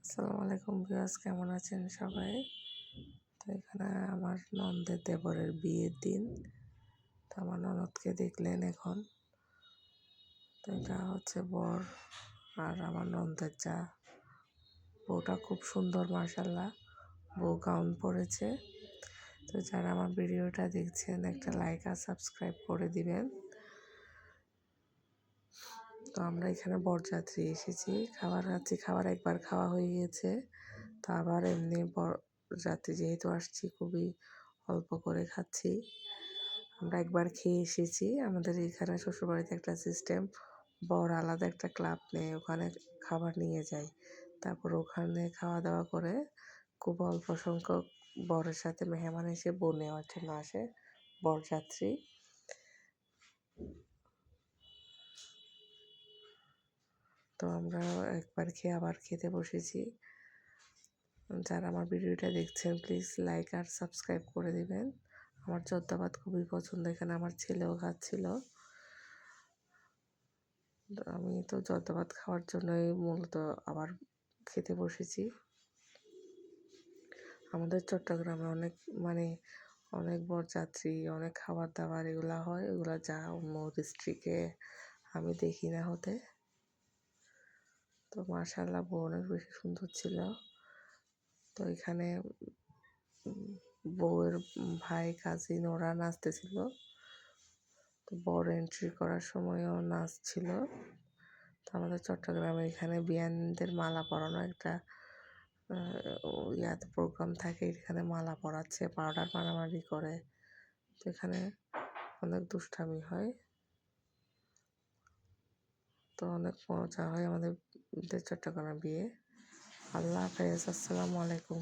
আসসালামু আলাইকুম ভিউয়ার্স, কেমন আছেন সবাই? তো এখানে আমার ননদের দেবরের বিয়ের দিন। তো আমার ননদকে দেখলেন এখন। তো এটা হচ্ছে বর আর আমার ননদের যা। বউটা খুব সুন্দর মাশাআল্লাহ। বউ গাউন পরেছে। তো যারা আমার ভিডিওটা দেখছেন একটা লাইক আর সাবস্ক্রাইব করে দিবেন। তো আমরা এখানে বরযাত্রী এসেছি, খাবার খাচ্ছি। খাবার একবার খাওয়া হয়ে গিয়েছে। তো আবার এমনি বরযাত্রী যেহেতু আসছি, খুবই অল্প করে খাচ্ছি। আমরা একবার খেয়ে এসেছি। আমাদের এখানে শ্বশুরবাড়িতে একটা সিস্টেম, বর আলাদা একটা ক্লাব নেয়, ওখানে খাবার নিয়ে যায়। তারপর ওখানে খাওয়া দাওয়া করে খুব অল্প সংখ্যক বরের সাথে মেহমান এসে বউ নেওয়ার জন্য আসে, বরযাত্রী। তো আমরা একবার খেয়ে আবার খেতে বসেছি। যারা আমার ভিডিওটা দেখছেন প্লিজ লাইক আর সাবস্ক্রাইব করে দিবেন। আমার জর্দা ভাত খুবই পছন্দ, এখানে আমার ছেলেও খাচ্ছিল। আমি তো জর্দা ভাত খাওয়ার জন্যই মূলত আবার খেতে বসেছি। আমাদের চট্টগ্রামে অনেক বরযাত্রী, অনেক খাবার দাবার এগুলা হয়, এগুলা যা অন্য ডিস্ট্রিক্টে আমি দেখি না হতে। তো মাশাআল্লাহ বউ অনেক বেশি সুন্দর ছিল। তো এখানে বউয়ের ভাই কাজিন ওরা নাচতেছিল। তো বর এন্ট্রি করার সময়ও নাচছিল। তো আমাদের চট্টগ্রামে এখানে বিয়ানদের মালা পরানো একটা ইয়াতে প্রোগ্রাম থাকে, এখানে মালা পরাচ্ছে, পাউডার মারামারি করে। তো এখানে অনেক দুষ্টামি হয়। তো অনেক মজা হয় আমাদের চট্টগ্রামে বিয়ে। আল্লাহ হাফেজ, আসসালামু আলাইকুম।